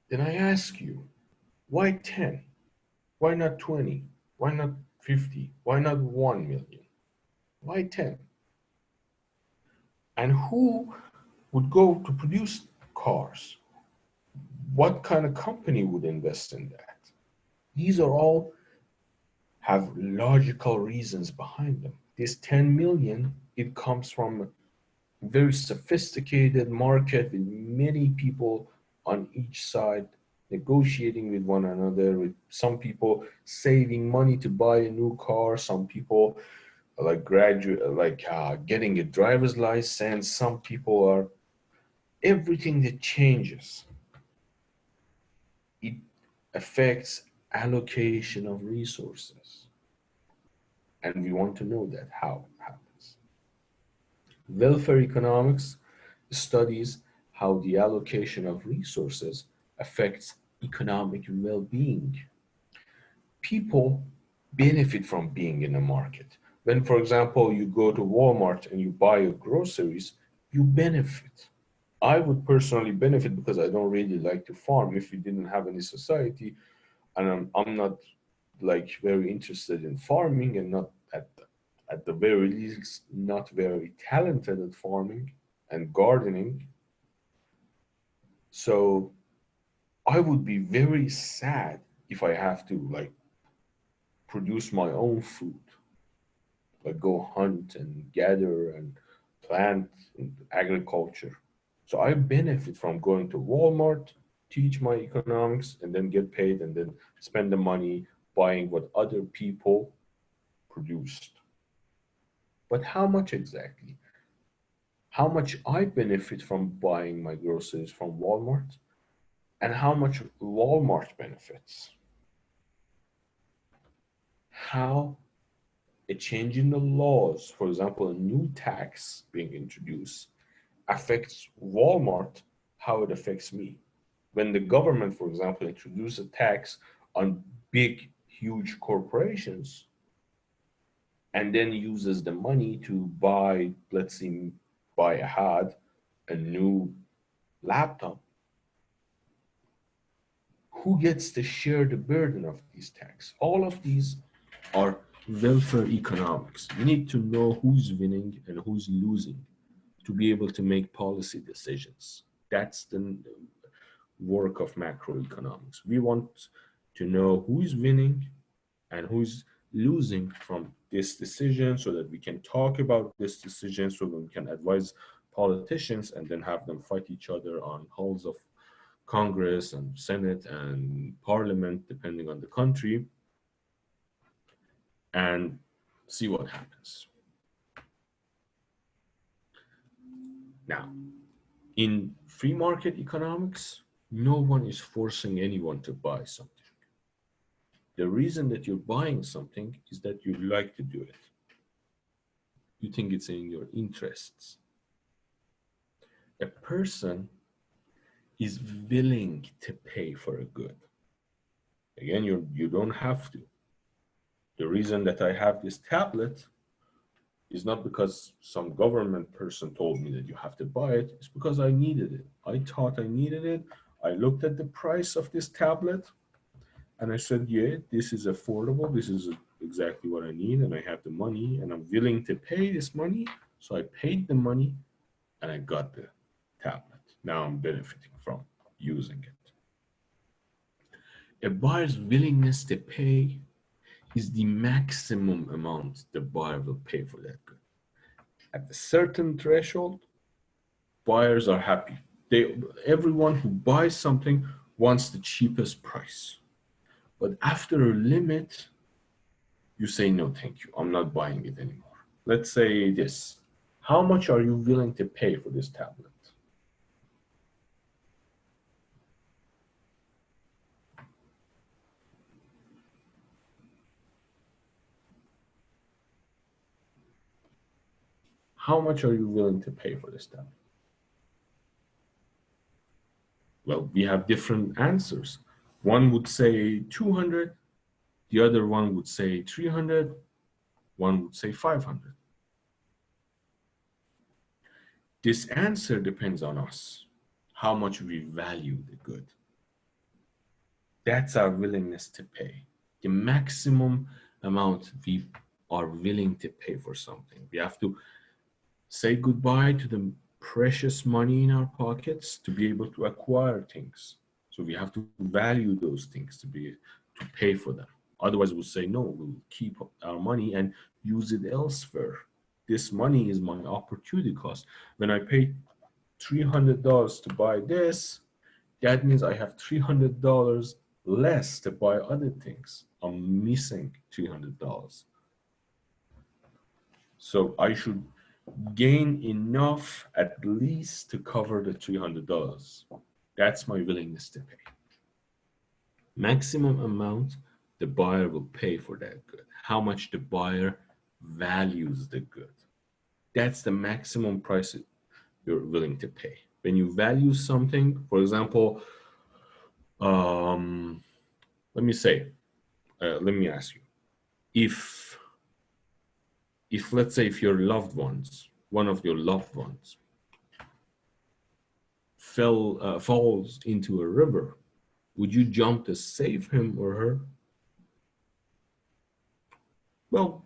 Then I ask you, why 10? Why not 20? Why not 50? Why not 1 million? Why 10? And who would go to produce cars? What kind of company would invest in that? These are all have logical reasons behind them. This 10 million, it comes from a very sophisticated market with many people on each side negotiating with one another, with some people saving money to buy a new car, some people like getting a driver's license, some people are everything that changes. It affects allocation of resources. And we want to know that how it happens. Welfare economics studies how the allocation of resources affects economic well-being. People benefit from being in a market. When, for example, you go to Walmart and you buy your groceries, you benefit. I would personally benefit because I don't really like to farm. If we didn't have any society, and I'm not like very interested in farming, and not at the very least not very talented at farming and gardening. So I would be very sad if I have to like produce my own food, like go hunt and gather and plant and agriculture. So I benefit from going to Walmart, teach my economics, and then get paid and then spend the money buying what other people produced. But how much exactly? How much I benefit from buying my groceries from Walmart and how much Walmart benefits? How a change in the laws, for example, a new tax being introduced, affects Walmart, how it affects me. When the government, for example, introduces a tax on big, huge corporations and then uses the money to buy, let's say, buy a new laptop, who gets to share the burden of these taxes? All of these are welfare economics. You need to know who's winning and who's losing to be able to make policy decisions. That's the work of macroeconomics. We want to know who is winning and who is losing from this decision so that we can talk about this decision, so that we can advise politicians and then have them fight each other on halls of Congress and Senate and Parliament, depending on the country, and see what happens. Now, in free market economics, no one is forcing anyone to buy something. The reason that you're buying something is that you like to do it. You think it's in your interests. A person is willing to pay for a good. Again, you don't have to. The reason that I have this tablet is not because some government person told me that you have to buy it. It's because I needed it. I thought I needed it. I looked at the price of this tablet and I said, yeah, this is affordable. This is exactly what I need. And I have the money and I'm willing to pay this money. So I paid the money and I got the tablet. Now I'm benefiting from using it. A buyer's willingness to pay is the maximum amount the buyer will pay for that good. At a certain threshold, buyers are happy. Everyone who buys something wants the cheapest price. But after a limit, you say, no, thank you. I'm not buying it anymore. Let's say this. How much are you willing to pay for this tablet? How much are you willing to pay for this tablet? Well, we have different answers. One would say 200, the other one would say 300, one would say 500. This answer depends on us, how much we value the good. That's our willingness to pay. The maximum amount we are willing to pay for something. We have to say goodbye to the precious money in our pockets to be able to acquire things. So we have to value those things to pay for them. Otherwise, we'll say, no, we'll keep our money and use it elsewhere. This money is my opportunity cost. When I pay $300 to buy this, that means I have $300 less to buy other things. I'm missing $300. So I should gain enough at least to cover the $300. That's my willingness to pay. Maximum amount the buyer will pay for that good. How much the buyer values the good. That's the maximum price you're willing to pay. When you value something, for example, let me ask you, if let's say if your loved ones, one of your loved ones falls into a river, would you jump to save him or her? Well,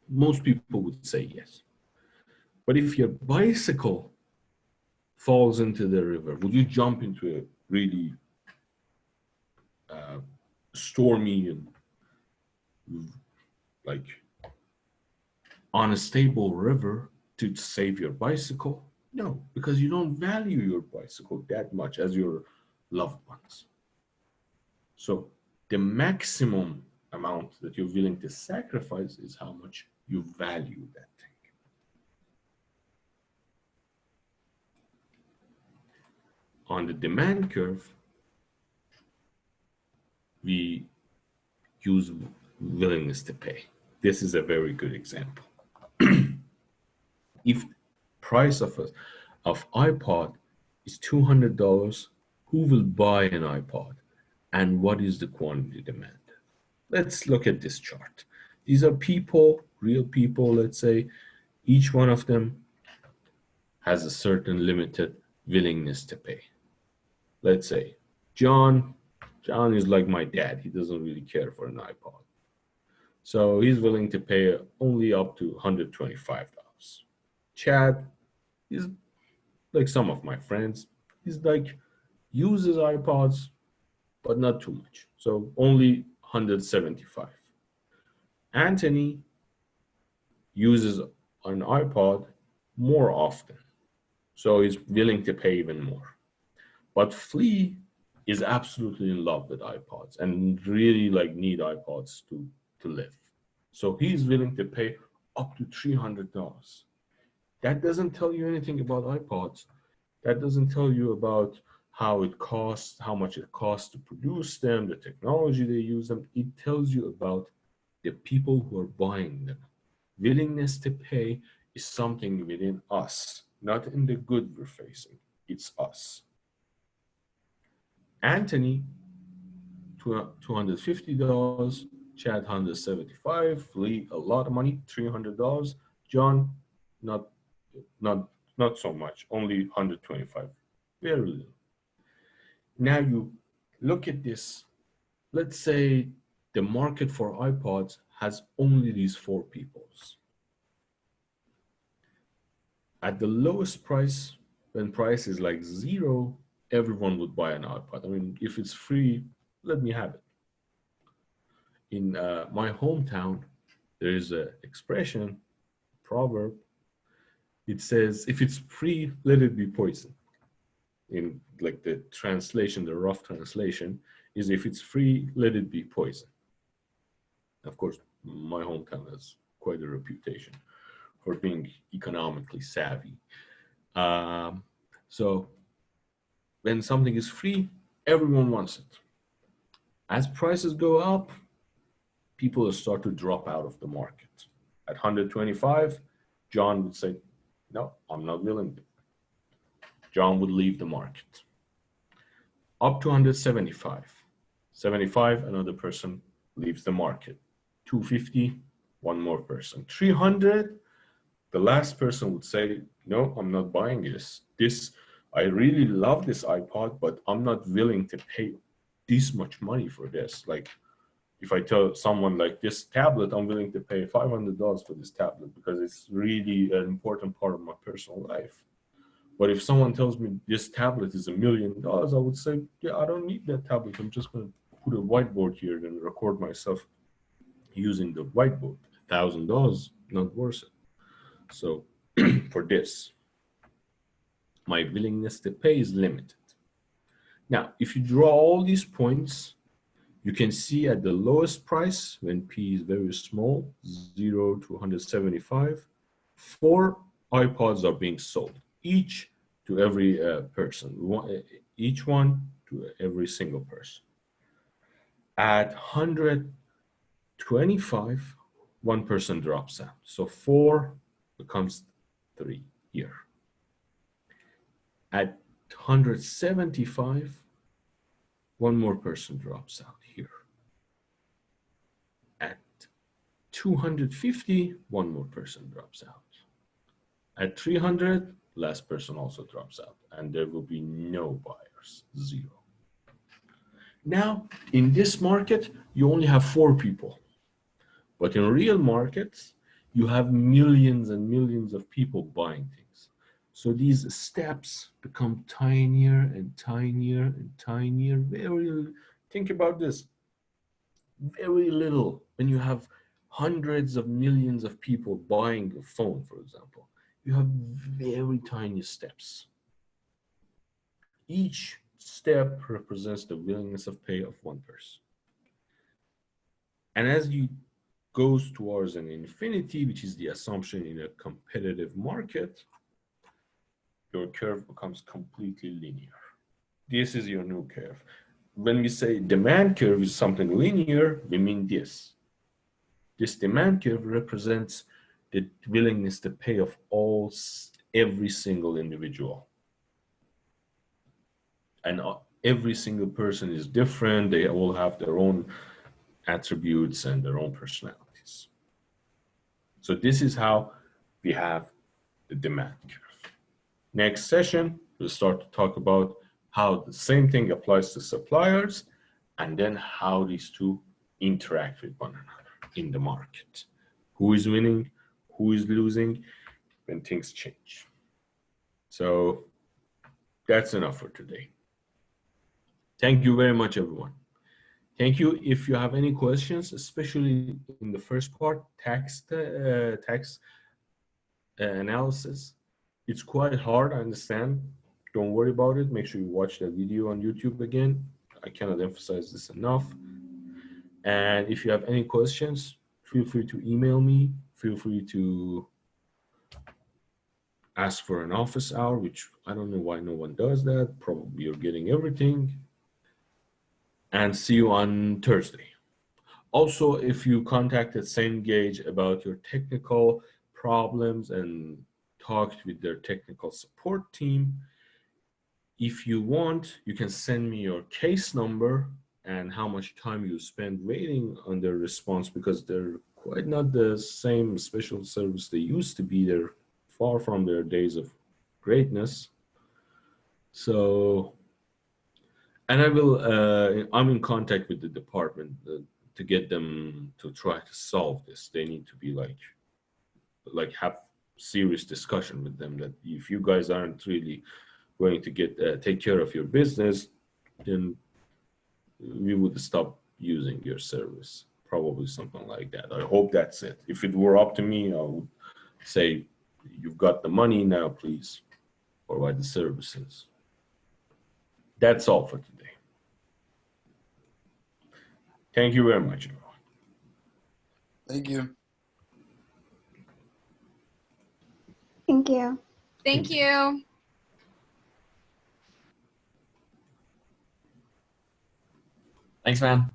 most people would say yes. But if your bicycle falls into the river, would you jump into a really stormy and like unstable river to save your bicycle? No, because you don't value your bicycle that much as your loved ones. So the maximum amount that you're willing to sacrifice is how much you value that thing. On the demand curve, we use willingness to pay. this is a very good example. If price of iPod is $200, who will buy an iPod? And what is the quantity demand? Let's look at this chart. These are people, real people, let's say. Each one of them has a certain limited willingness to pay. Let's say John is like my dad. He doesn't really care for an iPod. So he's willing to pay only up to $125. Chad is like some of my friends. He's like, uses iPods, but not too much. So only 175. Anthony uses an iPod more often. So he's willing to pay even more. But Flea is absolutely in love with iPods and really like need iPods to live. So he's willing to pay up to $300. That doesn't tell you anything about iPods. That doesn't tell you about how it costs, how much it costs to produce them, the technology they use them. It tells you about the people who are buying them. Willingness to pay is something within us, not in the good we're facing. It's us. Anthony, $250. Chad, $175. Flea, a lot of money, $300. John, not so much, only $125. Very little. Now you look at this. Let's say the market for iPods has only these 4 peoples. At the lowest price, when price is like 0, everyone would buy an iPod. I mean, if it's free, let me have it. In my hometown, there is an expression, proverb. It says, if it's free, let it be poison. In like the translation, the rough translation is, if it's free, let it be poison. Of course, my hometown has quite a reputation for being economically savvy. So when something is free, everyone wants it. As prices go up, people start to drop out of the market. At 125, John would say, no, I'm not willing to. John would leave the market. Up to 175. 75, another person leaves the market. 250, one more person. 300, the last person would say, no, I'm not buying this. I really love this iPod, but I'm not willing to pay this much money for this. Like, if I tell someone like this tablet, I'm willing to pay $500 for this tablet because it's really an important part of my personal life. But if someone tells me this tablet is $1 million, I would say, yeah, I don't need that tablet. I'm just going to put a whiteboard here and record myself using the whiteboard. $1,000, not worth it. So for this, my willingness to pay is limited. Now, if you draw all these points, you can see at the lowest price, when P is very small, 0 to 175, 4 iPods are being sold, each to every person, each one to every single person. At 125, one person drops out. So 4 becomes 3 here. At 175, one more person drops out here. At 250, one more person drops out. At 300, last person also drops out, and there will be no buyers, 0. Now, in this market, you only have 4 people. But in real markets, you have millions and millions of people buying things. So these steps become tinier and tinier and tinier. Think about this. Very little. When you have hundreds of millions of people buying a phone, for example, you have very tiny steps. Each step represents the willingness of pay of one person. And as you goes towards an infinity, which is the assumption in a competitive market, your curve becomes completely linear. This is your new curve. When we say demand curve is something linear, we mean this. This demand curve represents the willingness to pay of every single individual. And every single person is different. They all have their own attributes and their own personalities. So this is how we have the demand curve. Next session, we'll start to talk about how the same thing applies to suppliers and then how these two interact with one another in the market. Who is winning, who is losing when things change. So that's enough for today. Thank you very much, everyone. Thank you. If you have any questions, especially in the first part, tax analysis, it's quite hard, I understand. Don't worry about it. Make sure you watch that video on YouTube again. I cannot emphasize this enough. And if you have any questions, feel free to email me. Feel free to ask for an office hour, which I don't know why no one does that. Probably you're getting everything. And see you on Thursday. Also, if you contacted Cengage about your technical problems and talked with their technical support team, if you want, you can send me your case number and how much time you spend waiting on their response, because they're quite not the same special service they used to be. They're far from their days of greatness. So, and I'm in contact with the department to get them to try to solve this. They need to be like have serious discussion with them that if you guys aren't really going to take care of your business, then we would stop using your service. Probably something like that. I hope that's it. If it were up to me, I would say, you've got the money now, please provide the services. That's all for today. Thank you very much, everyone. Thank you. Thank you. Thank you. Thanks, man.